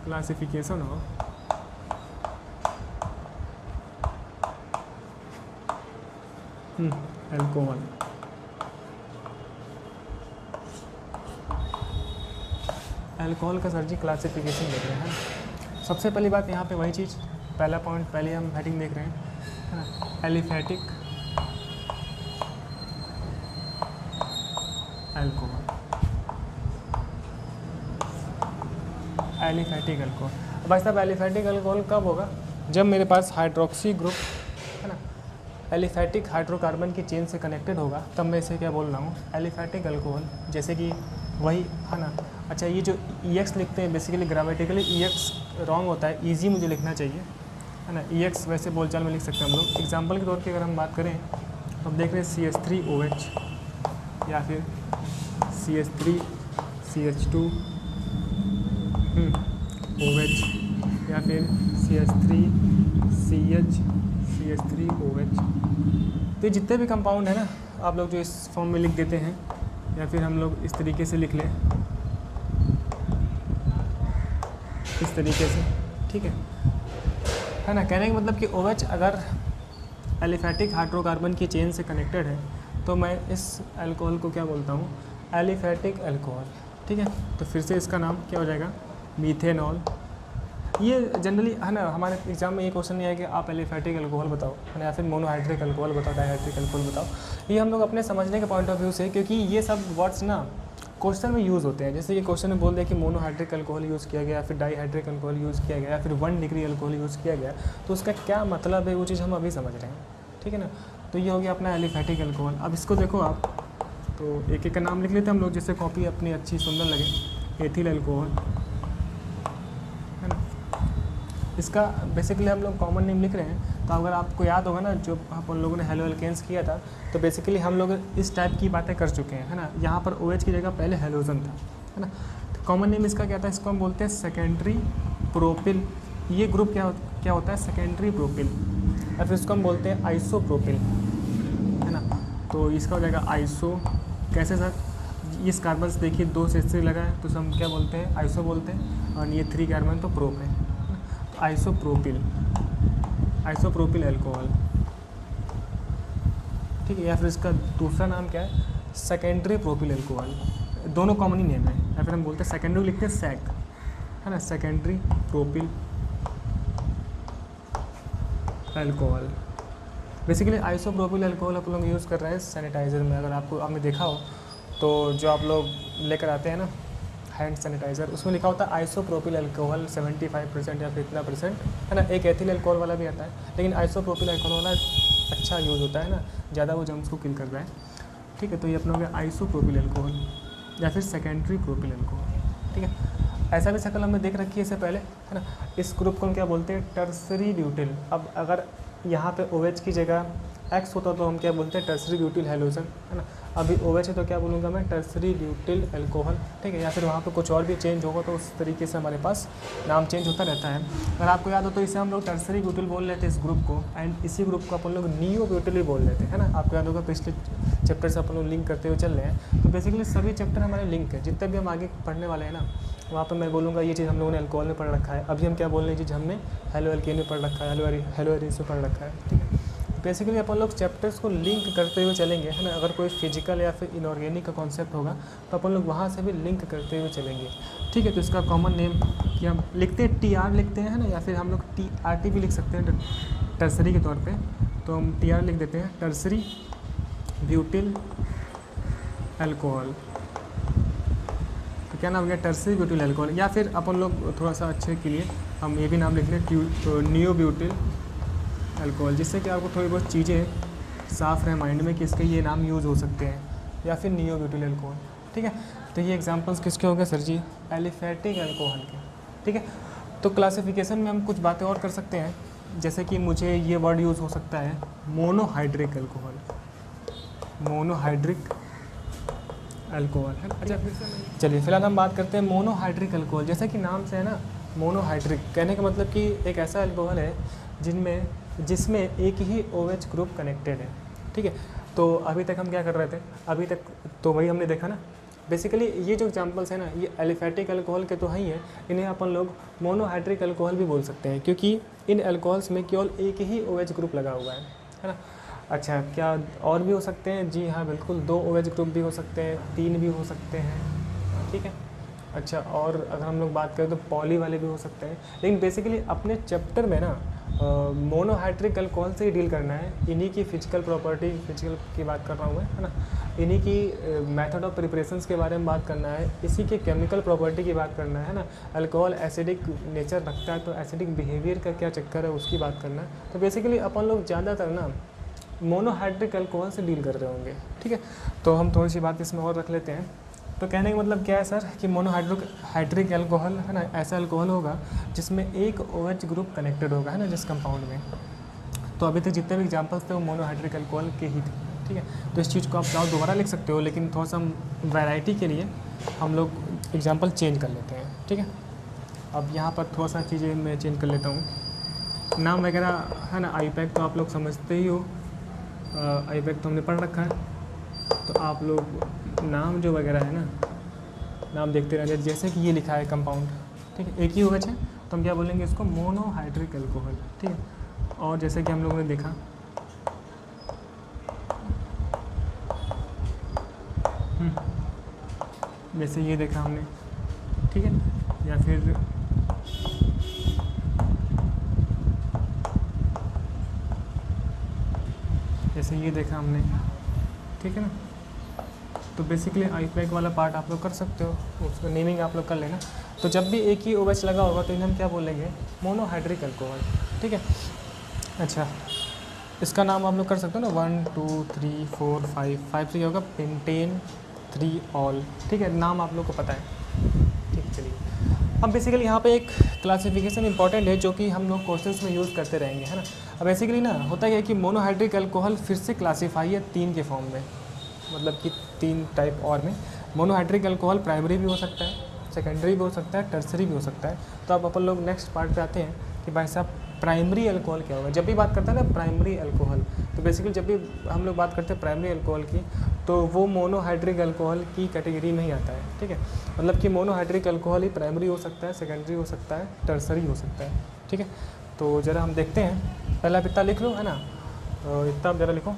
Classification of alcohol. Alcohol का sir जी classification देख रहे हैं। सबसे पहली बात यहाँ पे वही चीज़, पहला पॉइंट पहले हम हेडिंग देख रहे हैं, है ना, एलिफैटिक अल्कोहल। एलिफैटिक अल्कोहल, अब भाई साहब एलिफैटिक अल्कोहल कब होगा? जब मेरे पास हाइड्रोक्सी ग्रुप, है ना, एलिफैटिक हाइड्रोकार्बन की चेन से कनेक्टेड होगा, तब मैं इसे क्या बोल रहा हूँ? Aliphatic alcohol. जैसे कि वही, है ना। अच्छा, ये जो EX लिखते हैं बेसिकली ग्रामेटिकली EX रॉन्ग होता है, ईजी मुझे लिखना चाहिए, है ना। EX वैसे बोलचाल में लिख सकते हैं हम लोग। एग्जाम्पल के तौर पे अगर हम बात करें तो हम देख रहे हैं CH3OH या फिर CH3CH2 OH या फिर CH3CH3OH। तो जितने भी कंपाउंड है ना, आप लोग जो इस फॉर्म में लिख देते हैं, या फिर हम लोग इस तरीके से लिख लें, इस तरीके से, ठीक है ना। कहने का मतलब कि OH अगर एलिफैटिक हाइड्रोकार्बन की चेन से कनेक्टेड है तो मैं इस अल्कोहल को क्या बोलता हूँ? एलिफैटिक अल्कोहल, ठीक है। तो फिर से इसका नाम क्या हो जाएगा? मीथेनॉल। ये जनरली, है ना, हमारे एग्जाम में ये क्वेश्चन नहीं है कि आप एलिफैटिक अल्कोहल बताओ, है ना, या फिर मोनोहाइड्रिक अल्कोहल बताओ, डाइहाइड्रिक अल्कोहल बताओ। ये हम लोग अपने समझने के पॉइंट ऑफ व्यू से, क्योंकि ये सब वर्ड्स ना क्वेश्चन में यूज़ होते हैं। जैसे ये क्वेश्चन में बोल दिया कि मोनोहाइड्रिक अल्कोहल यूज़ किया गया, फिर डाइहाइड्रिक अल्कोहल यूज़ किया गया, फिर 1 डिग्री अल्कोहल यूज़ किया गया, तो उसका क्या मतलब है वो चीज़ हम अभी समझ रहे हैं, ठीक है ना। तो ये हो गया अपना एलिफैटिक अल्कोहल। अब इसको देखो आप, तो एक एक का नाम लिख लेते हैं हम लोग, जिससे कॉपी अपनी अच्छी सुंदर लगे। एथिल अल्कोहल, है ना। इसका बेसिकली हम लोग कॉमन नेम लिख रहे हैं। तो अगर आपको याद होगा ना, जो अपन लोगों ने हेलो एल्केन्स किया था, तो बेसिकली हम लोग इस टाइप की बातें कर चुके हैं, है ना। यहाँ पर OH की जगह पहले हेलोजन था, है ना। तो कॉमन नेम इसका क्या था? इसको हम बोलते हैं सेकेंडरी प्रोपिल। ये ग्रुप क्या होता है? Secondary propyl. या फिर इसको हम बोलते हैं आइसोप्रोपिल, है ना। तो इसका हो जाएगा आइसो। कैसे सर? इस कार्बन से देखिए 2 से लगा है, तो हम क्या बोलते हैं? आइसो बोलते हैं। और ये 3 कार्बन तो प्रोप है, तो आइसोप्रोपिल, आइसोप्रोपिल अल्कोहल, ठीक है। या फिर इसका दूसरा नाम क्या है? Secondary propyl alcohol. दोनों कॉमन ही नेम है, या फिर हम बोलते हैं सेकेंडरी लिखते हैं सैक, है ना, secondary propyl alcohol. Basically isopropyl alcohol आप लोग यूज़ कर रहे हैं सैनिटाइज़र में। अगर आपने देखा हो तो जो आप लोग लेकर आते हैं ना हैंड सैनिटाइज़र, उसमें लिखा होता है आइसोप्रोपिल अल्कोहल 75% या फिर इतना %, है ना। एक एथिल अल्कोहल वाला भी आता है, लेकिन आइसोप्रोपिल अल्कोहल वाला अच्छा यूज़ होता है ना, ज़्यादा वो जर्म्स को किल कर रहा है, ठीक है। तो ये अपना हो गया आइसोप्रोपिल अल्कोहल या फिर सेकेंडरी प्रोपिल अल्कोहल, ठीक है। ऐसा भी शक्ल हमने देख रखी है इससे पहले, है ना। इस ग्रुप को हम क्या बोलते हैं? Tertiary butyl. अब अगर यहाँ पे OH की जगह X होता तो हम क्या बोलते हैं? टर्सरी ब्यूटिल हेलोजन, है ना। अभी OH है तो क्या बोलूँगा मैं? टर्सरी ब्यूटिल अल्कोहल, ठीक है। या फिर वहाँ पे कुछ और भी चेंज होगा तो उस तरीके से हमारे पास नाम चेंज होता रहता है। अगर आपको याद हो तो इसे हम लोग टर्सरी ब्यूटिल बोल लेते हैं इस ग्रुप को, एंड इसी ग्रुप को अपन लोग नियो ब्यूटिल भी बोल लेते हैं, है ना। आपको याद होगा पिछले चैप्टर से अपन लोग लिंक करते हुए चल रहे हैं। तो बेसिकली सभी चैप्टर हमारे लिंक है, जितने भी हम आगे पढ़ने वाले हैं ना, वहाँ पर मैं बोलूँगा ये चीज़ हम लोगों ने अल्कोहल में पढ़ रखा है। अभी हम क्या बोल रहे हैं? ये चीज़ हमने हेलो एल्केन में पढ़ रखा है, हेलो एरिन में पढ़ रखा है, ठीक है। बेसिकली अपन लोग चैप्टर्स को लिंक करते हुए चलेंगे, है ना। अगर कोई फिजिकल या फिर इनऑर्गेनिक का कॉन्सेप्ट होगा तो अपन लोग वहाँ से भी लिंक करते हुए चलेंगे, ठीक है। तो इसका कॉमन नेम कि हम लिखते हैं TR लिखते हैं, है ना, या फिर हम लोग TRT भी लिख सकते हैं टर्सरी के तौर पे। तो हम TR लिख देते हैं, टर्सरी ब्यूटिल अल्कोहल। तो क्या नाम हो गया? Tertiary butyl alcohol. या फिर अपन लोग थोड़ा सा अच्छे के लिए हम ये भी नाम लिख लें, तो नियो ब्यूटिल अल्कोहल, जिससे कि आपको थोड़ी बहुत चीज़ें साफ रहे माइंड में कि इसके ये नाम यूज़ हो सकते हैं, या फिर नियो ब्यूटिल अल्कोहल, ठीक है। तो ये एग्जांपल्स किसके हो गए सर जी? एलिफैटिक अल्कोहल के, ठीक है। तो क्लासिफिकेशन में हम कुछ बातें और कर सकते हैं, जैसे कि मुझे ये वर्ड यूज़ हो सकता है मोनोहाइड्रिक अल्कोहल, मोनोहाइड्रिक अल्कोहल, है। अच्छा चलिए फिलहाल हम बात करते हैं मोनोहाइड्रिक अल्कोहल। जैसे कि नाम से है ना मोनोहाइड्रिक, कहने का मतलब कि एक ऐसा अल्कोहल है जिसमें एक ही OH ग्रुप कनेक्टेड है, ठीक है। तो अभी तक हम क्या कर रहे थे? अभी तक तो वही हमने देखा ना बेसिकली ये जो एग्जांपल्स हैं ना, ये एलिफेटिक अल्कोहल के तो हैं ही हैं, इन्हें अपन लोग मोनोहाइड्रिक अल्कोहल भी बोल सकते हैं, क्योंकि इन अल्कोहल्स में केवल एक ही OH ग्रुप लगा हुआ है ना। अच्छा, क्या और भी हो सकते हैं? जी हाँ बिल्कुल, 2 OH ग्रुप भी हो सकते हैं, 3 भी हो सकते हैं, ठीक है। अच्छा, और अगर हम लोग बात करें तो पॉली वाले भी हो सकते हैं, लेकिन बेसिकली अपने चैप्टर में ना मोनोहाइड्रिक अल्कोहल से ही डील करना है। इन्हीं की फिजिकल प्रॉपर्टी, फिजिकल की बात कर रहा हूँ मैं, है ना, इन्हीं की मेथड ऑफ प्रिपरेशंस के बारे में बात करना है, इसी के केमिकल प्रॉपर्टी की बात करना है ना। अल्कोहल एसिडिक नेचर रखता है तो एसिडिक बिहेवियर का क्या चक्कर है उसकी बात करना है। तो बेसिकली अपन लोग ज़्यादातर ना मोनोहाइड्रिक अल्कोहल से डील कर रहे होंगे, ठीक है। तो हम थोड़ी सी बात इसमें और रख लेते हैं। तो कहने का मतलब क्या है सर, कि मोनोहाइड्रिक अल्कोहल है ना, ऐसा अल्कोहल होगा जिसमें एक OH ग्रुप कनेक्टेड होगा, है ना, जिस कंपाउंड में। तो अभी तक जितने भी एग्जांपल्स थे वो मोनोहाइड्रिक अल्कोहल के ही थे, ठीक है। तो इस चीज़ को आप चाहो दोबारा लिख सकते हो, लेकिन थोड़ा सा वैरायटी के लिए हम लोग एग्जाम्पल चेंज कर लेते हैं, ठीक है। अब यहाँ पर थोड़ा सा चीज़ें मैं चेंज कर लेता हूँ। नाम वगैरह है ना, IUPAC तो आप लोग समझते ही हो, IUPAC तो हमने पढ़ रखा है। तो आप लोग नाम जो वगैरह है ना, नाम देखते रहेंगे। जैसे कि ये लिखा है कंपाउंड, ठीक है, एक ही OH है, तो हम क्या बोलेंगे इसको, मोनोहाइड्रिक अल्कोहल, ठीक है। और जैसे कि हम लोगों ने देखा जैसे ये देखा हमने, ठीक है, या फिर जैसे ये देखा हमने, ठीक है ना। तो बेसिकली IUPAC वाला पार्ट आप लोग कर सकते हो, उसको नेमिंग आप लोग कर लेना। तो जब भी एक ही OH लगा होगा तो इन्हें हम क्या बोलेंगे, मोनोहाइड्रिक अल्कोहल, ठीक है। अच्छा, इसका नाम आप लोग कर सकते हो ना, 1 2 3 4 5 से क्या होगा, पेंटेन 3 ऑल, ठीक है, नाम आप लोग को पता है, ठीक। चलिए, अब बेसिकली यहाँ पे एक क्लासिफिकेशन इंपॉर्टेंट है जो कि हम लोग क्वेश्चंस में यूज़ करते रहेंगे, है ना। अब बेसिकली ना होता है कि मोनोहाइड्रिक अल्कोहल फिर से क्लासीफाई है 3 के फॉर्म में, मतलब कि 3 टाइप और में। मोनोहाइड्रिक अल्कोहल प्राइमरी भी हो सकता है, सेकेंडरी भी हो सकता है, टर्सरी भी हो सकता है। तो अब अपन लोग नेक्स्ट पार्ट पे आते हैं कि भाई साहब प्राइमरी अल्कोहल क्या होगा। जब भी बात करते हैं ना प्राइमरी अल्कोहल, तो बेसिकली जब भी हम लोग बात करते हैं प्राइमरी अल्कोहल की, तो वो मोनोहाइड्रिक अल्कोहल की कैटेगरी में ही आता है, ठीक है। मतलब कि मोनोहाइड्रिक अल्कोहल ही प्राइमरी हो सकता है, सेकेंडरी हो सकता है, टर्सरी हो सकता है, ठीक है। तो ज़रा हम देखते हैं, पहला आप इतना लिख लो, है ना, इतना आप ज़रा लिखो।